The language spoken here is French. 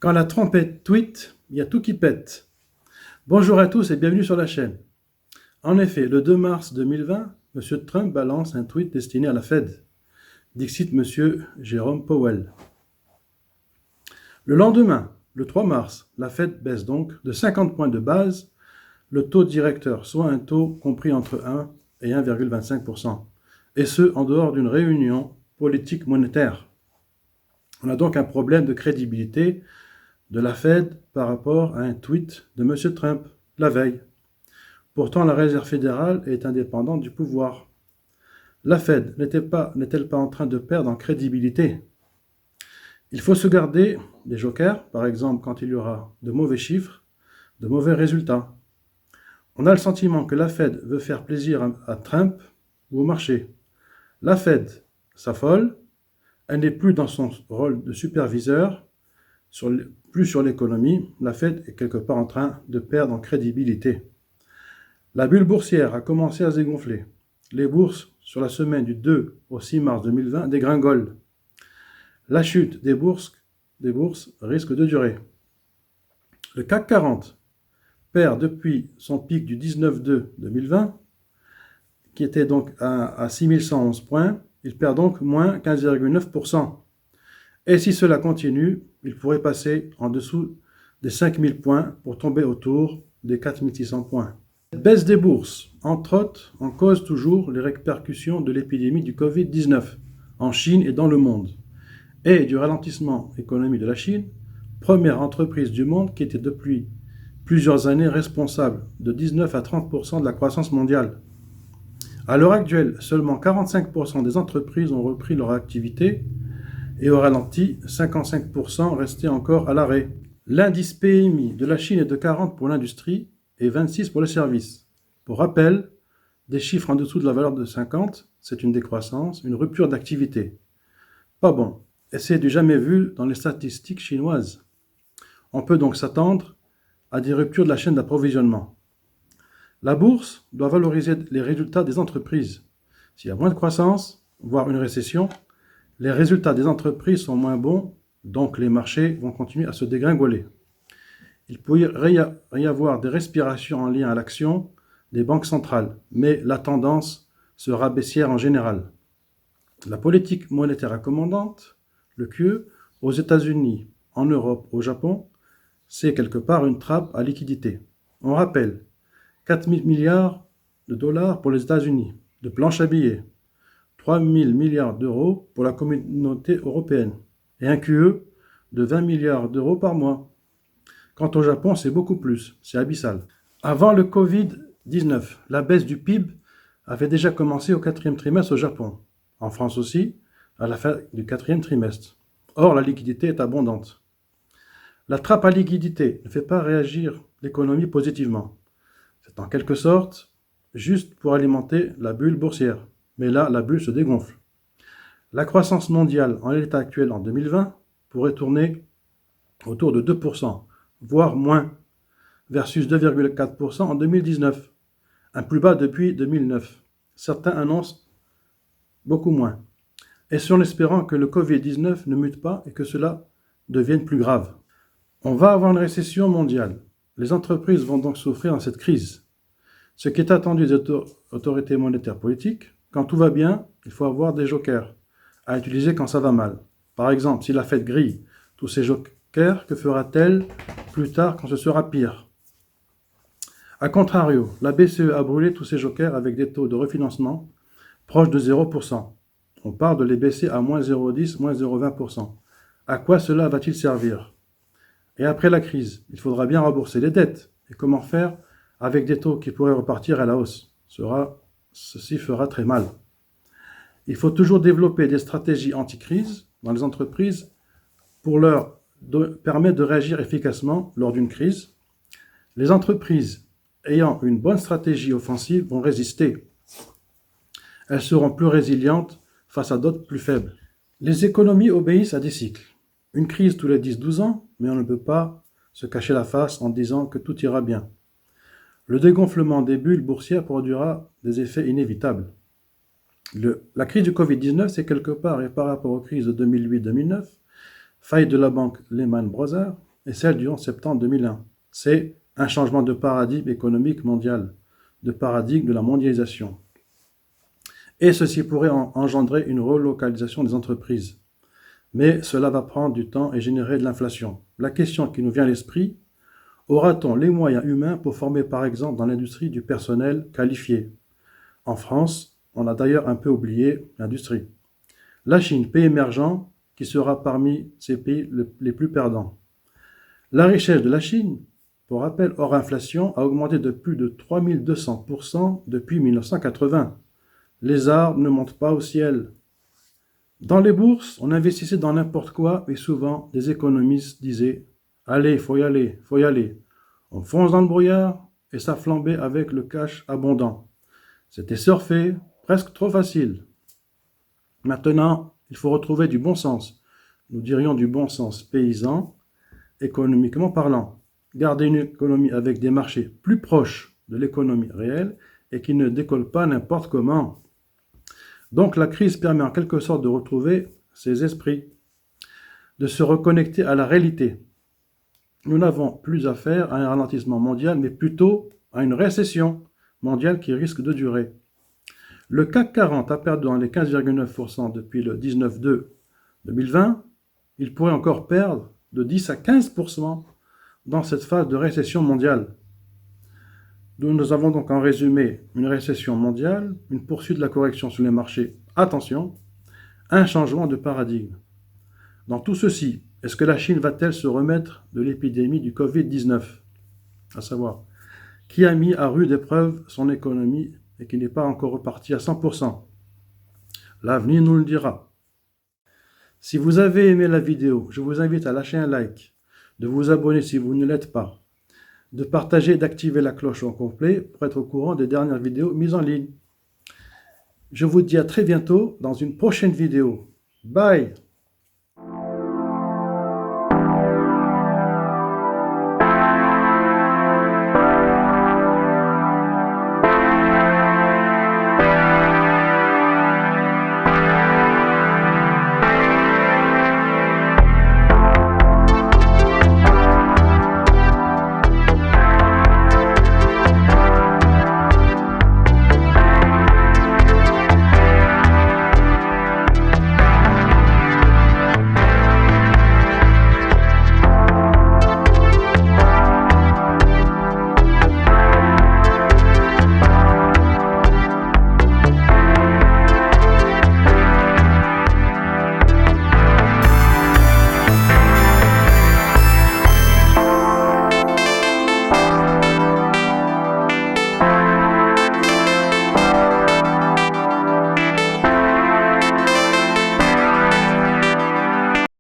Quand la trompette tweet, il y a tout qui pète. Bonjour à tous et bienvenue sur la chaîne. En effet, le 2 mars 2020, M. Trump balance un tweet destiné à la Fed. Dixit M. Jérôme Powell. Le lendemain, le 3 mars, la Fed baisse donc de 50 points de base le taux directeur, soit un taux compris entre 1 et 1,25%, et ce, en dehors d'une réunion politique monétaire. On a donc un problème de crédibilité de la Fed par rapport à un tweet de M. Trump la veille. Pourtant, la Réserve fédérale est indépendante du pouvoir. La Fed n'est-elle pas en train de perdre en crédibilité? Il faut se garder des jokers, par exemple quand il y aura de mauvais chiffres, de mauvais résultats. On a le sentiment que la Fed veut faire plaisir à Trump ou au marché. La Fed s'affole, elle n'est plus dans son rôle de superviseur, plus sur l'économie, la Fed est quelque part en train de perdre en crédibilité. La bulle boursière a commencé à se dégonfler. Les bourses, sur la semaine du 2 au 6 mars 2020, dégringolent. La chute des bourses risque de durer. Le CAC 40 perd depuis son pic du 19-2 2020, qui était donc à 6111 points, il perd donc moins 15,9%. Et si cela continue, il pourrait passer en dessous des 5000 points pour tomber autour des 4600 points. Cette baisse des bourses, entre autres, en cause toujours les répercussions de l'épidémie du Covid-19 en Chine et dans le monde, et du ralentissement économique de la Chine, première entreprise du monde qui était depuis plusieurs années responsable de 19 à 30% de la croissance mondiale. À l'heure actuelle, seulement 45% des entreprises ont repris leur activité et au ralenti, 55% restaient encore à l'arrêt. L'indice PMI de la Chine est de 40 pour l'industrie et 26 pour les services. Pour rappel, des chiffres en dessous de la valeur de 50, c'est une décroissance, une rupture d'activité. Pas bon, et c'est du jamais vu dans les statistiques chinoises. On peut donc s'attendre à des ruptures de la chaîne d'approvisionnement. La bourse doit valoriser les résultats des entreprises. S'il y a moins de croissance, voire une récession, les résultats des entreprises sont moins bons, donc les marchés vont continuer à se dégringoler. Il pourrait y avoir des respirations en lien à l'action des banques centrales, mais la tendance sera baissière en général. La politique monétaire accommodante, le QE, aux États-Unis, en Europe, au Japon, c'est quelque part une trappe à liquidité. On rappelle 4 000 milliards de dollars pour les États-Unis, de planches à billets, 3 000 milliards d'euros pour la communauté européenne et un QE de 20 milliards d'euros par mois. Quant au Japon, c'est beaucoup plus, c'est abyssal. Avant le Covid-19, la baisse du PIB avait déjà commencé au 4e trimestre au Japon. En France aussi, à la fin du 4e trimestre. Or, la liquidité est abondante. La trappe à liquidité ne fait pas réagir l'économie positivement. C'est en quelque sorte juste pour alimenter la bulle boursière. Mais là, la bulle se dégonfle. La croissance mondiale en l'état actuel en 2020 pourrait tourner autour de 2%, voire moins, versus 2,4% en 2019, un plus bas depuis 2009. Certains annoncent beaucoup moins. Et c'est en espérant que le Covid-19 ne mute pas et que cela devienne plus grave. On va avoir une récession mondiale. Les entreprises vont donc souffrir dans cette crise. Ce qui est attendu des autorités monétaires politiques, quand tout va bien, il faut avoir des jokers à utiliser quand ça va mal. Par exemple, si la Fed grille tous ces jokers, que fera-t-elle plus tard quand ce sera pire? A contrario, la BCE a brûlé tous ces jokers avec des taux de refinancement proches de 0%. On parle de les baisser à moins 0,10, moins 0,20%. À quoi cela va-t-il servir? Et après la crise, il faudra bien rembourser les dettes. Et comment faire avec des taux qui pourraient repartir à la hausse? Ceci fera très mal. Il faut toujours développer des stratégies anti-crise dans les entreprises pour leur permettre de réagir efficacement lors d'une crise. Les entreprises ayant une bonne stratégie offensive vont résister. Elles seront plus résilientes face à d'autres plus faibles. Les économies obéissent à des cycles. Une crise tous les 10-12 ans, mais on ne peut pas se cacher la face en disant que tout ira bien. Le dégonflement des bulles boursières produira des effets inévitables. La crise du Covid-19, c'est quelque part, et par rapport aux crises de 2008-2009, faillite de la banque Lehman Brothers, et celle du 11 septembre 2001. C'est un changement de paradigme économique mondial, de paradigme de la mondialisation. Et ceci pourrait engendrer une relocalisation des entreprises. Mais cela va prendre du temps et générer de l'inflation. La question qui nous vient à l'esprit, aura-t-on les moyens humains pour former par exemple dans l'industrie du personnel qualifié? En France, on a d'ailleurs un peu oublié l'industrie. La Chine, pays émergent, qui sera parmi ces pays les plus perdants. La richesse de la Chine, pour rappel, hors inflation, a augmenté de plus de 3200% depuis 1980. Les arbres ne montent pas au ciel. Dans les bourses, on investissait dans n'importe quoi et souvent des économistes disaient « Allez, faut y aller, faut y aller ». On fonce dans le brouillard et ça flambait avec le cash abondant. C'était surfer, presque trop facile. Maintenant, il faut retrouver du bon sens. Nous dirions du bon sens paysan, économiquement parlant. Garder une économie avec des marchés plus proches de l'économie réelle et qui ne décolle pas n'importe comment. Donc la crise permet en quelque sorte de retrouver ses esprits, de se reconnecter à la réalité. Nous n'avons plus affaire à un ralentissement mondial, mais plutôt à une récession mondiale qui risque de durer. Le CAC 40 a perdu dans les 15,9% depuis le 19-2 2020. Il pourrait encore perdre de 10 à 15% dans cette phase de récession mondiale. Nous avons donc en résumé une récession mondiale, une poursuite de la correction sur les marchés, attention, un changement de paradigme. Dans tout ceci, est-ce que la Chine va-t-elle se remettre de l'épidémie du Covid-19? À savoir, qui a mis à rude épreuve son économie et qui n'est pas encore reparti à 100%? L'avenir nous le dira. Si vous avez aimé la vidéo, je vous invite à lâcher un like, de vous abonner si vous ne l'êtes pas, de partager et d'activer la cloche en complet pour être au courant des dernières vidéos mises en ligne. Je vous dis à très bientôt dans une prochaine vidéo. Bye!